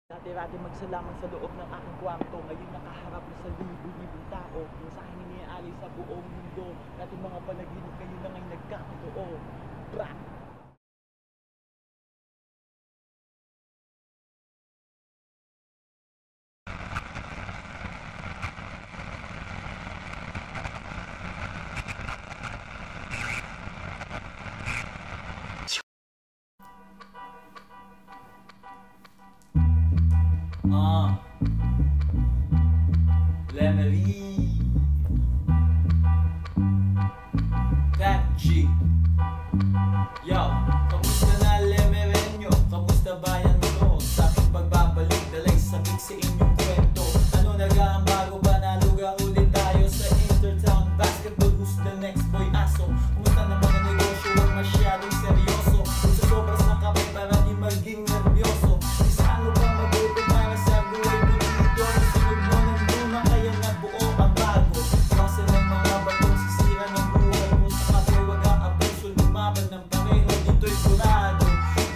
Dati-dati magsalamang sa loob ng aking kwarto. Ngayon nakaharap na sa libo-libong tao. Yung sa akin iniaalay sa buong mundo. Dati mga panaginip ngayon na ngayon nagkakatoo. Bra! Lemery Pat G. Yo, kamusta na Lemerenyo? Kamusta bayan ko? Sa aking pagbabalik, dalay sabik sa inyong kwento. Ano nag-aambago ba? Naluga ulit tayo sa Intertown Basketball. Who's the next boy aso? Kumusta naman ang negosyo? Huwag masyadong seryoso. Sa sobras na kape para di maging nervyoso. Isa ano ba mabuti para sa buhay mo dito? Nasunod mo ng luma kaya nabuo ang bago. Iwasan ng mga batong sisira ng buhay mo. Sa kape wag ang abuso, lumaban ng pareho. Dito'y kurado.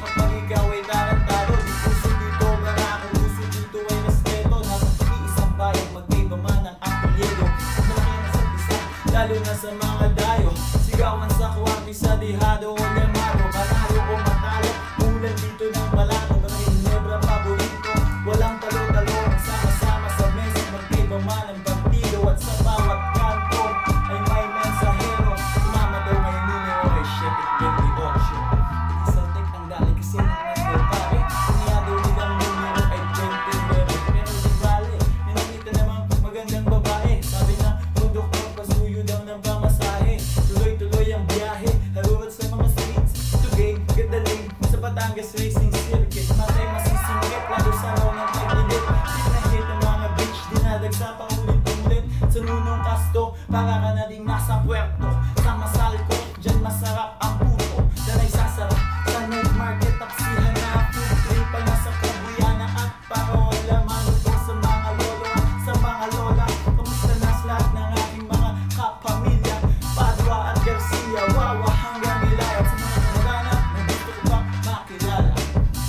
Kapag ikaw ay tarantado, di puso dito barako. Puso dito ay respeto. Nasa pag-iisang bayan, magkaiba man ang apelyido. Malaki na sa isa, lalo na sa mga dayo. Sigawan sa kwarti sa dihado o lemado. Manalo o matalo, ulan dito ng malato. Kami Ginebra paborito, walang talo-talo. Sama-sama sa mesa, magkaiba man ang partido. At sa bawat kanto ay may mensahero. Sumama daw may numero ay 728. Isang tek ang dali kasi ng pare. Kunyado nilang numero ay 29. Pero di bale, may nakita namang magandang babae. Sabi na, konduktor pasuyo daw ng pamasahe. Tuloy-tuloy ang biyahe, harurot sa mga streets. Tugay, gadaling, sa Batangas Racing Circuit. Matay masisingit, lalo sa raw ng tag-init. Sinahit ang mga beach, dinadagsa pa ulit-ulit. Sa nunong kasto, para ka na ding nasa puerto. Sa Masalco, dyan masarap ang puto. Danay sasarap, sa night market, taksihan na food tripan na sa Kabuyana at parola. Manutong sa mga lolo, sa mga lola. Kamusta na sa lahat ng aking mga kapamilya? Padua at Garcia, Wawa hanggang Ilaya. Sa mga kamag-anak na gusto ko bang makilala.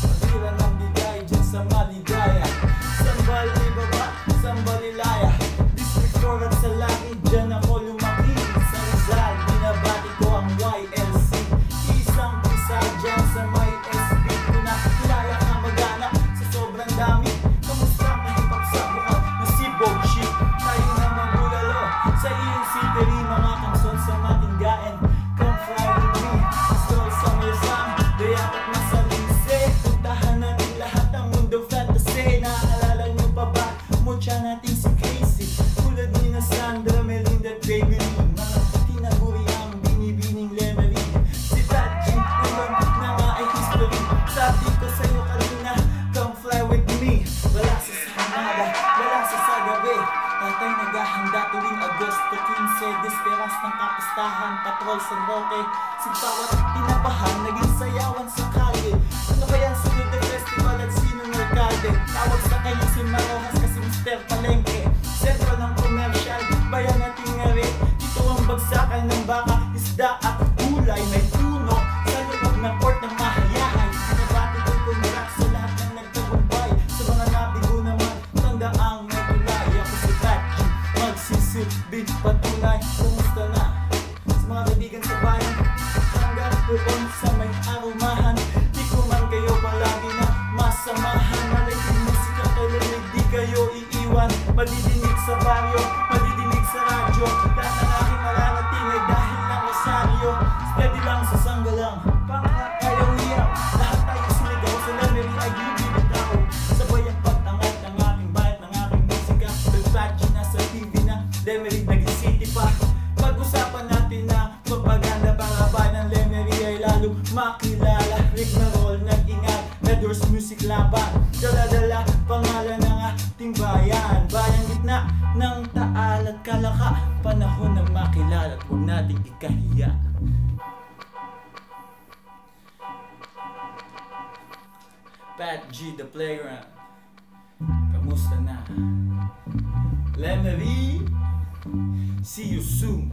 Pagkira ng bigay dyan sa maligaya. Sambal ibaba, Sambal Ilaya. District 4 at sa langit, dyan ako lumaki. Sa Rizal, binabati ko ang YLC. Isang pisa dyan sa may SB. Kung nakilala ka mag-anak sa sobrang dami. Kamusta ang kahipap sa bukat na si Bochi? Tayo na magulalo sa iyong city, mga kamson sa matinggain. Come fly with me, stroll sa Mirzam. Dayapat na sa Linse, puntahan natin lahat ang mundong fantasy. Naaalala niyo pa ba? Mutya natin si Casey. Tulad ni na Sandra, Melinda, Baby Lee. Mga tinaguri ang binibining Lemery. Si Pat G, naman na nga ay history. Sabi ko sa'yo kanina, come fly with me. Wala sa sanada, wala sa sagabi. Tatay naghahanda tuwing Agosto 15. Disperas ng kapistahan, patrol sa Roque. Si bawat tinabahan, naging sayawan sa kalye. Ano kaya ang sunod na festival at sinong alkalde? Tawag sa kanya si Marojas kasi Mr. Palengke. Sentro ng commercial, bayan na tingari. Dito ang bagsakan ng baka, isda at gulay. May puno sa loob ng port ng mahayahay. Pinabati ko'y congrats sa lahat ng nagtagumpay. Sa mga nabigo naman, tanda ang may tulay. Ako si Pat G, magsisilbi patunay. Kumusta na sa mga kaibigan sa bayan? Hanggang doon sa may arumahan. Di ko man kayo palagi na masamahan. Malaking musika kailangan di kayo iiwan. Madidinig sa baryo, madidinig sa radyo. Lahat ng aking mararating ay dahil ng Rosario. Steady lang sa sanggalang, pangkat ayaw iyaw. Lahat tayo sumigaw sa Lemery ay bibitaw. Sabay ang pagtangat ng aking bayat, ng aking musika. Nagpatch na sa TV na Lemery naging city pa. Pag-usapan natin na propaganda para ba ng Lemery ay lalo makilala. Rick na roll, nag-ingat, Reddoors Music Laban. Dala-dala, pangalan ng ating bayan. Bayang gitna ng Taal at Kalaka. Panahon na makilala at huwag nating ikahiya. Pat G, the playground. Kamusta na? Lemery, see you soon.